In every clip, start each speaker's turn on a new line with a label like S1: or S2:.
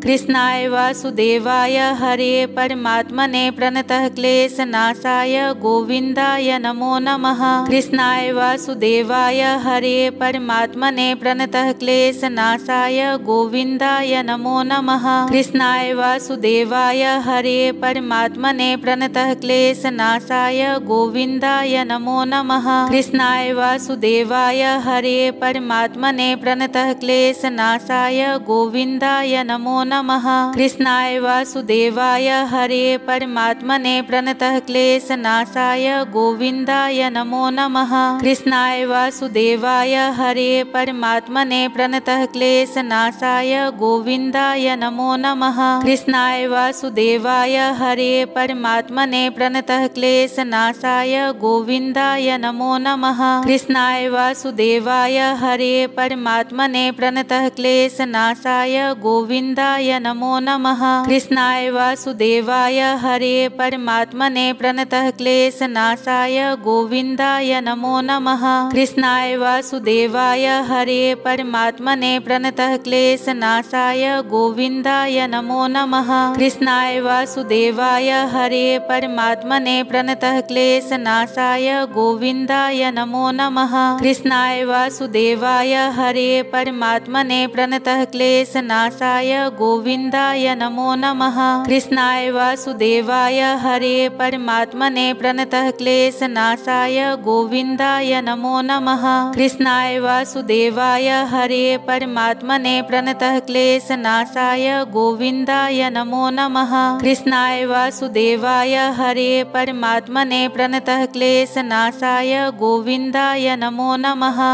S1: कृष्णाय वासुदेवाय हरे परमात्मने प्रणतः क्लेशनाशाय गोविन्दाय नमो नमः। कृष्णाय वासुदेवाय हरे परमात्मने प्रणतः क्लेशनाशाय गोविन्दाय नमो नमः। कृष्णाय वासुदेवाय हरे परमात्मने प्रणतः क्लेशनाशाय गोविन्दाय नमो नमः। कृष्णाय वासुदेवाय हरे परमात्मने प्रणतः क्लेशनाशाय गोविन्दाय नमो नमः। कृष्णाय वासुदेवाय हरे परमात्मने प्रणतः क्लेशनाशाय गोविन्दाय नमो नमः। कृष्णाय वासुदेवाय हरे परमात्मने प्रणतः क्लेशनाशाय गोविन्दाय नमो नमः। कृष्णाय वासुदेवाय हरे परमात्मने प्रणतः क्लेशनाशाय गोविन्दाय नमो नमः। कृष्णाय वासुदेवाय हरे परमात्मने प्रणतः क्लेशनाशाय गोविन्दाय नमो नमः। कृष्णाय वासुदेवाय हरे परमात्मने प्रणतः क्लेशनाशाय गोविन्दाय नमो नमः। कृष्णाय वासुदेवाय हरे परमात्मने प्रणतः क्लेशनाशाय गोविन्दाय नमो नमः। कृष्णाय वासुदेवाय हरे परमात्मने प्रणतः क्लेशनाशाय गोविन्दाय नमो नमः। कृष्णाय वासुदेवाय हरे परमात्मने प्रणतः क्लेशनाशाय गोविन्दाय नमो नमः। कृष्णाय वासुदेवाय हरे परमात्मने प्रणतः क्लेशनाशाय गोविन्दाय नमो नमः। कृष्णाय वासुदेवाय हरे परमात्मने प्रणतः क्लेशनाशाय गोविन्दाय नमो नमः। कृष्णाय वासुदेवाय हरे परमात्मने प्रणतः क्लेशनाशाय गोविन्दाय नमो नमः। कृष्णाय वासुदेवाय हरे परमात्मने प्रणतः क्लेशनाशाय गोविन्दाय नमो नमः।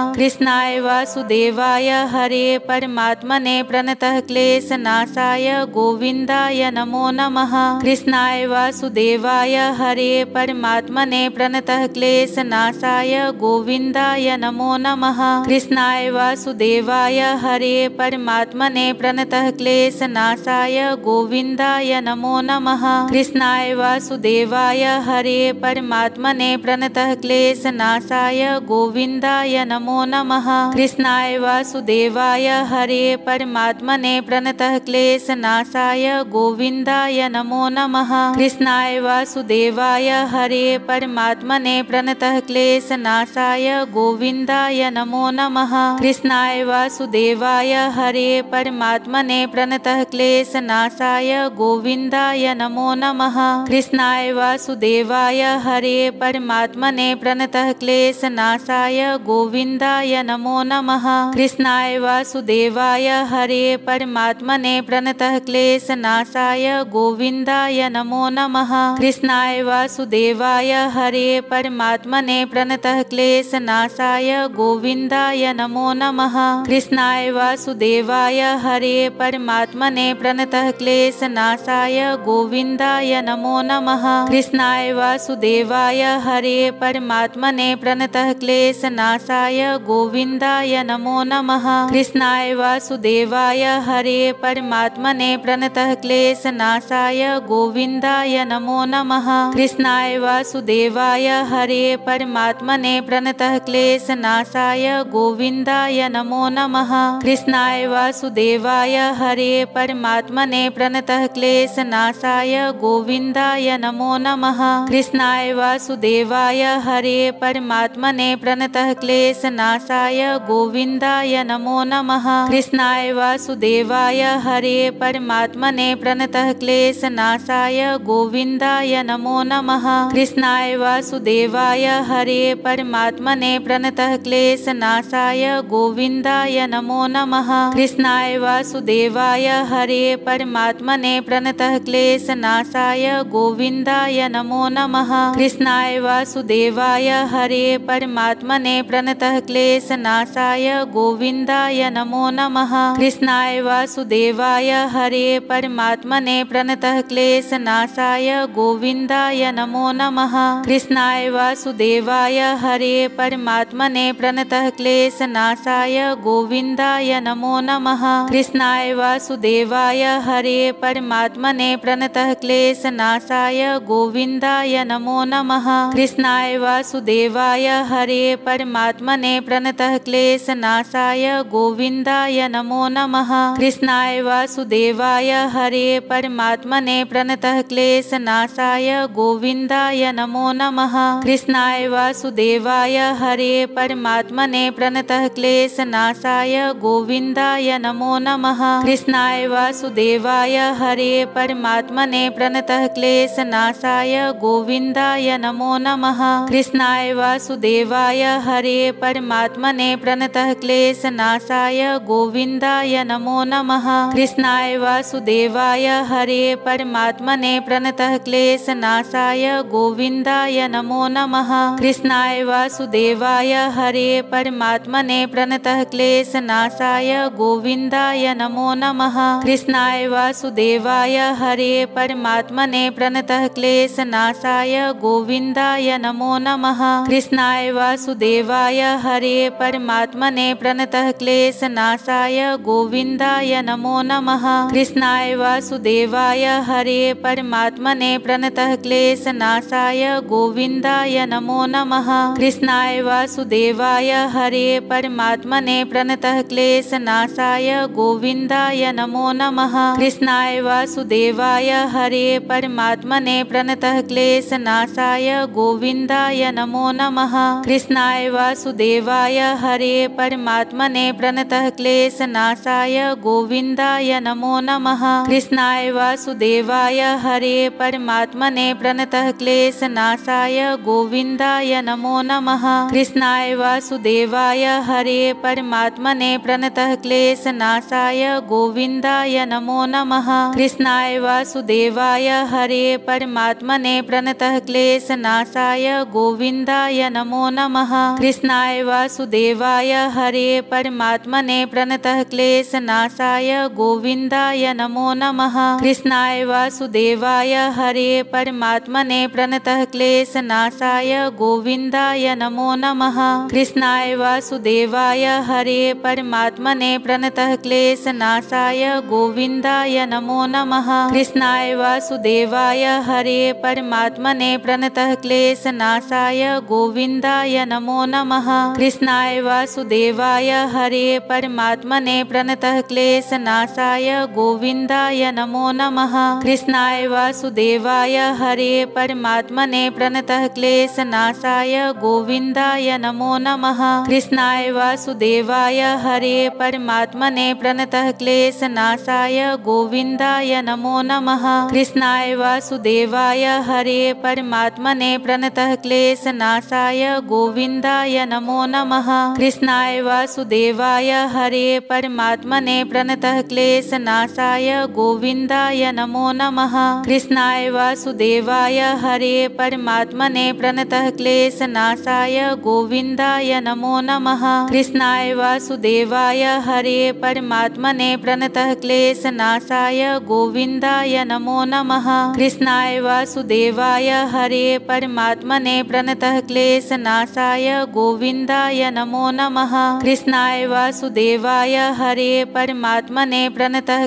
S1: कृष्णाय वासुदेवाय हरे परमात्मने प्रणतः क्लेशनाशाय गोविन्दाय नमो नमः। कृष्णाय वासुदेवाय हरे परमात्मने प्रणतः क्लेशनाशाय गोविन्दाय नमो नमः। कृष्णाय वासुदेवाय हरे परमात्मने प्रणतः क्लेशनाशाय गोविन्दाय नमो नमः। कृष्णाय वासुदेवाय हरे परमात्मने प्रणतः क्लेशनाशाय गोविन्दाय नमो नमः। कृष्णाय वासुदेवाय हरे परमात्मने प्रणतः क्लेशनाशाय गोविन्दाय नमो नमः। कृष्णाय वासुदेवाय हरे परमात्मने प्रणतः क्लेशनाशाय गोविन्दाय नमो नमः। कृष्णाय वासुदेवाय हरे परमात्मने प्रणतः क्लेशनाशाय गोविन्दाय नमो नमः। कृष्णाय वासुदेवाय हरे परमात्मने प्रणतः क्लेशनाशाय गोविन्दाय नमो नमः। कृष्णाय वासुदेवाय हरे परमात्मने प्रणतः क्लेशनाशाय गोविन्दाय नमो नमः। कृष्णाय वासुदेवाय हरे परमात्मने प्रणतः क्लेशनाशाय गोविन्दाय नमो नमः। कृष्णाय वासुदेवाय हरे परमात्मने प्रणतः क्लेशनाशाय गोविन्दाय नमो नमः। कृष्णाय वासुदेवाय हरे परमात्मने प्रणतः क्लेशनाशाय गोविन्दाय नमो नमः। कृष्णाय वासुदेवाय हरे परमात्मने प्रणतः क्लेशनाशाय गोविन्दाय नमो नमः। कृष्णाय वासुदेवाय हरे परमात्मने प्रणतः क्लेशनाशाय गोविन्दाय नमो नमः। कृष्णाय वासुदेवाय हरे परमात्मने प्रणतः क्लेशनाशाय गोविन्दाय नमो नमः। कृष्णाय वासुदेवाय हरे परमात्मने प्रणतः क्लेशनाशाय गोविन्दाय नमो नमः। कृष्णाय वासुदेवाय हरे परमात्मने प्रणतः क्लेशनाशाय गोविन्दाय नमो नमः। कृष्णाय वासुदेवाय हरे परमात्मने प्रणतः क्लेशनाशाय गोविन्दाय नमो नमः। कृष्णाय वासुदेवाय हरे परमात्मने प्रणतः क्लेशनाशाय गोविन्दाय नमो नमः। कृष्णाय वासुदेवाय हरे परमात्मने प्रणतः क्लेशनाशाय गोविन्दाय नमो नमः। कृष्णाय वासुदेवाय हरे परमात्मने प्रणतः क्लेशनाशाय गोविन्दाय नमो नमः। कृष्णाय वासुदेवाय हरे परमात्मने प्रणतः क्लेशनाशाय गोविन्दाय नमो नमः। कृष्णाय वासुदेवाय हरे परमात्मने प्रणतः क्लेशनाशाय गोविन्दाय नमो नमः। कृष्णाय वासुदेवाय हरे परमात्मने प्रणतः क्लेशनाशाय गोविन्दाय नमो नमः। कृष्णाय वासुदेवाय हरे परमात्मने प्रणतः क्लेशनाशाय गोविन्दाय नमो नमः। कृष्णाय वासुदेवाय हरे परमात्मने प्रणतः क्लेशनाशाय गोविन्दाय नमो नमः। कृष्णाय वासुदेवाय हरे परमात्मने प्रणतः क्लेशनाशाय गोविन्दाय नमो नमः। कृष्णाय वासुदेवाय हरे परमात्मने प्रणतः क्लेशनाशाय गोविन्दाय नमो नमः। कृष्णाय वासुदेवाय हरे परमात्मने प्रणतः क्लेशनाशाय गोविन्दाय नमो नमः। कृष्णाय वासुदेवाय हरे परमात्मने प्रणतः क्लेशनाशाय गोविन्दाय नमो नमः। कृष्णाय वासुदेवाय हरे परमात्मने प्रणतः क्लेशनाशाय गोविन्दाय नमो नमः। कृष्णाय वासुदेवाय हरे परमात्मने प्रणतः क्लेशनाशाय गोविन्दाय नमो नमः। कृष्णाय वासुदेवाय हरे परमात्मने प्रणतः क्लेशनाशाय गोविन्दाय नमो नमः। कृष्णाय वासुदेवाय हरे परमात्मने प्रणतः क्लेशनाशाय गोविन्दाय नमो नमः। कृष्णाय वासुदेवाय हरे परमात्मने प्रणतः क्लेशनाशाय गोविन्दाय नमो नमः। कृष्णाय वासुदेवाय हरे परमात्मने प्रणतः क्लेशनाशाय गोविन्दाय नमो नमः। कृष्णाय वासुदेवाय हरे परमात्मने प्रणतः क्लेशनाशाय गोविन्दाय नमो नमः। कृष्णाय वासुदेवाय हरे परमात्मने प्रणतः क्लेशनाशाय गोविन्दाय नमो नमः। कृष्णाय वासुदेवाय हरे परमात्मने प्रणतः क्लेशनाशाय गोविन्दाय नमो नमः। कृष्णाय वासुदेवाय हरे परमात्मने प्रणतः क्लेशनाशाय गोविन्दाय नमो नमः। कृष्णाय वासुदेवाय हरे परमात्मने प्रणतः क्लेशनाशाय गोविन्दाय नमो नमः। कृष्णाय वासुदेवाय हरे परमात्मने प्रणतः क्लेशनाशाय गोविन्दाय नमो नमः। कृष्णाय वासुदेवाय हरे परमात्मने प्रणतः क्लेशनाशाय गोविन्दाय नमो नमः। कृष्णाय वासुदेवाय हरे परमात्मने प्रणतः क्लेशनाशाय गोविन्दाय नमो नमः। कृष्णाय वासुदेवाय हरे परमात्मने प्रणतः क्लेशनाशाय गोविन्दाय नमो नमः। कृष्णाय वासुदेवाय हरे परमात्मने प्रणतः क्लेशनाशाय गोविन्दाय नमो नमः। कृष्णाय वासुदेवाय हरे परमात्मने प्रणतः क्लेशनाशाय गोविन्दाय नमो नमः। कृष्णाय वासुदेवाय हरे परमात्मने प्रणतः क्लेशनाशाय गोविन्दाय नमो नमः। कृष्णाय वासुदेवाय हरे परमात्मने प्रणतः क्लेशनाशाय गोविन्दाय नमो नमः। कृष्णाय वासुदेवाय हरे परमात्मने प्रणतः क्लेशनाशाय गोविन्दाय नमो नमः। कृष्णाय वासुदेवाय हरे परमात्मने प्रणतः क्लेशनाशाय गोविन्दाय नमो नमः। कृष्णाय वासुदेवाय हरे परमात्मने प्रणतः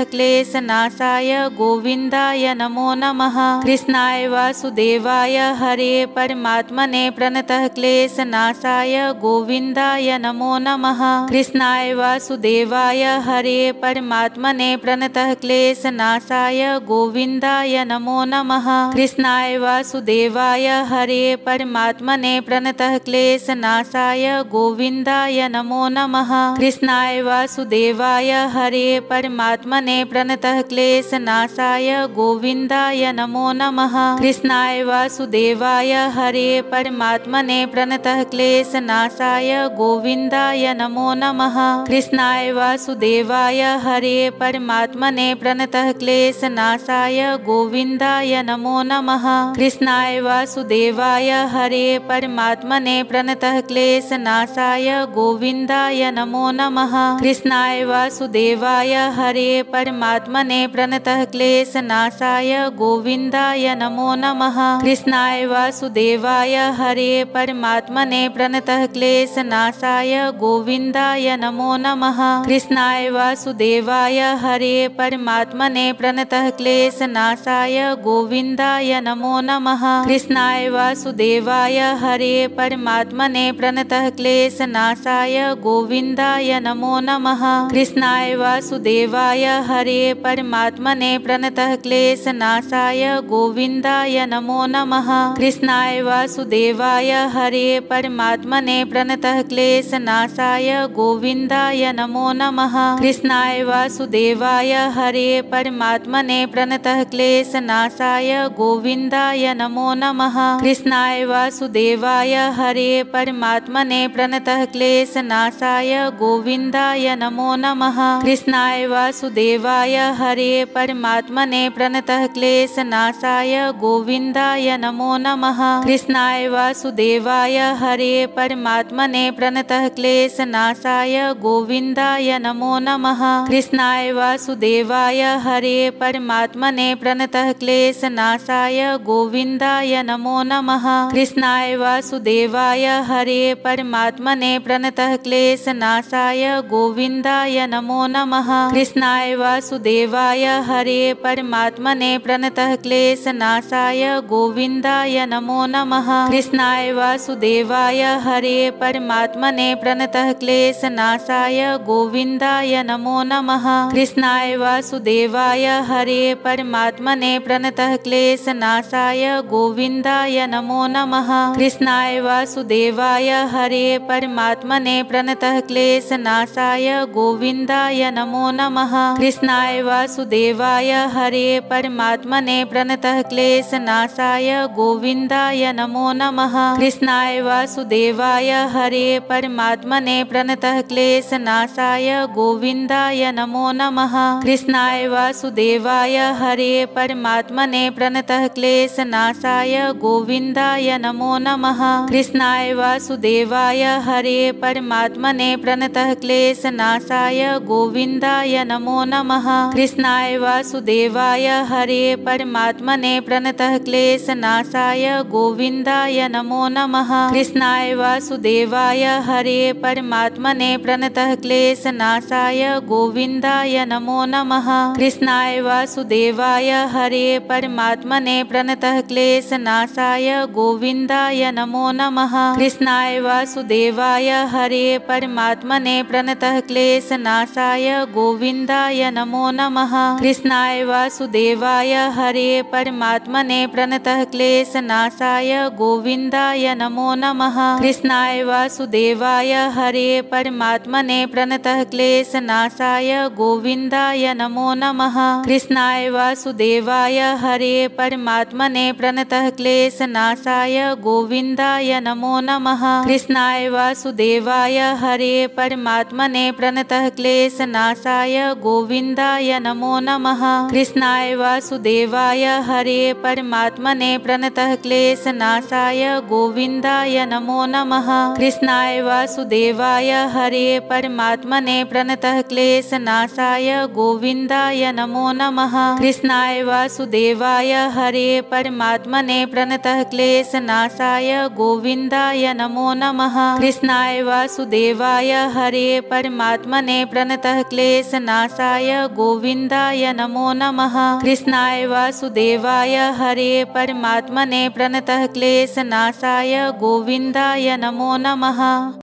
S1: क्लेशनाशाय गोविन्दाय नमो नमः। कृष्णाय वासुदेवाय हरे परमात्मने प्रणतः क्लेशनाशाय गोविन्दाय नमो नमः। कृष्णाय वासुदेवाय हरे परमात्मने प्रणतः क्लेशनाशाय गोविन्दाय नमो नमः। कृष्णाय वासुदेवाय हरे परमात्मने प्रणतः क्लेशनाशाय गोविन्दाय नमो नमः। कृष्णाय वासुदेवाय हरे परमात्मने प्रणतः क्लेशनाशाय गोविन्दाय नमो नमः। कृष्णाय वासुदेवाय हरे परमात्मने प्रणतः क्लेशनाशाय गोविन्दाय नमो नमः। कृष्णाय वासुदेवाय हरे परमात्मने प्रणतः क्लेशनाशाय गोविन्दाय नमो नमः। कृष्णाय वासुदेवाय हरे परमात्मने प्रणतः क्लेशनाशाय गोविन्दाय नमो नमः। कृष्णाय वासुदेवाय हरे परमात्मने प्रणतः क्लेशनाशाय गोविन्दाय नमो नमः। कृष्णाय वासुदेवाय हरे परमात्मने प्रणतः क्लेशनाशाय गोविन्दाय नमो नमः। कृष्णाय वासुदेवाय हरे परमात्मने प्रणतः क्लेशनाशाय गोविन्दाय नमो नमः। कृष्णाय वासुदेवाय वासुदेवाय हरे परमात्मने प्रणतः क्लेशनाशाय गोविन्दाय नमो नमः। कृष्णाय वासुदेवाय हरे परमात्मने प्रणतः क्लेशनाशाय गोविन्दाय नमो नमः। कृष्णाय वासुदेवाय हरे परमात्मने प्रणतः क्लेशनाशाय गोविन्दाय नमो नमः। कृष्णाय वासुदेवाय हरे परमात्मने प्रणतः क्लेशनाशाय गोविन्दाय नमो नमः। कृष्णाय वासुदेवाय हरे परमात्मने प्रणतः क्लेशनाशाय गोविन्दाय नमो नमः। कृष्णाय वासुदेवाय हरे परमात्मने प्रणतः क्लेशनाशाय गोविन्दाय नमो नमः। कृष्णाय वासुदेवाय हरे परमात्मने प्रणतः क्लेशनाशाय गोविन्दाय नमो नमः। कृष्णाय वासुदेवाय हरे परमात्मने प्रणतः क्लेशनाशाय गोविन्दाय नमो नमः। कृष्णाय वासुदेवाय हरे परमात्मने प्रणतः क्लेशनाशाय गोविन्दाय नमो नमः। कृष्णाय वासुदेवाय हरे परमात्मने प्रणतः क्लेशनाशाय गोविन्दाय नमो नमः। कृष्णाय वासुदेवाय हरे परमात्मने प्रणतः क्लेशनाशाय गोविन्दाय नमो नमः। कृष्णाय वासुदेवाय हरे परमात्मने प्रणतः क्लेशनाशाय गोविन्दाय नमो नमः। कृष्णाय वासुदेवाय हरे परमात्मने प्रणतः क्लेशनाशाय गोविन्दाय नमो नमः। कृष्णाय वासुदेवाय हरे परमात्मने प्रणतः क्लेशनाशाय गोविन्दाय नमो नमः। कृष्णाय वासुदेवाय हरे परमात्मने प्रणतः क्लेशनाशाय गोविन्दाय नमो नमः। कृष्णाय वासुदेवाय हरे परमात्मने प्रणतः क्लेशनाशाय गोविन्दाय नमो नमः। कृष्णाय वासुदेवाय हरे परमात्मने प्रणतः क्लेशनाशाय गोविन्दाय नमो नमः। कृष्णाय वासुदेवाय हरे परमात्मने प्रणतः क्लेशनाशाय गोविन्दाय नमो नमः। कृष्णाय वासुदेवाय हरे परमात्मने प्रणतः क्लेशनाशाय गोविन्दाय नमो नमः। कृष्णाय वासुदेवाय हरे परमात्मने प्रणतः क्लेशनाशाय गोविन्दाय नमो नमः। कृष्णाय वासुदेवाय हरे परमात्मने प्रणतः क्लेशनाशाय गोविन्दाय नमो नमः। कृष्णाय वासुदेवाय हरे परमात्मने प्रणतः क्लेशनाशाय गोविन्दाय नमो नमः। कृष्णाय वासुदेवाय हरे परमात्मने प्रणतः क्लेशनाशाय गोविन्दाय नमो नमः। कृष्णाय वासुदेवाय हरे परमात्मने प्रणतः क्लेशनाशाय गोविन्दाय नमो नमः। कृष्णाय वासुदेवाय हरे परमात्मने प्रणतः क्लेशनाशाय गोविन्दाय नमो नमः। कृष्णाय वासुदेवाय हरे परमात्मने प्रणतः क्लेशनाशाय गोविन्दाय नमो नमः। कृष्णाय वासुदेवाय हरे परमात्मने प्रणतः क्लेशनाशाय गोविन्दाय नमो नमः। कृष्णाय वासुदेवाय हरे परमात्मने प्रणतः क्लेशनाशाय गोविन्दाय नमो नमः। कृष्णाय वासुदेवाय हरे परमात्मने प्रणतः क्लेशनाशाय गोविन्दाय नमो नमः। कृष्णाय वासुदेवाय हरे परमात्मने प्रणतः क्लेशनाशाय गोविन्दाय नमो नमः।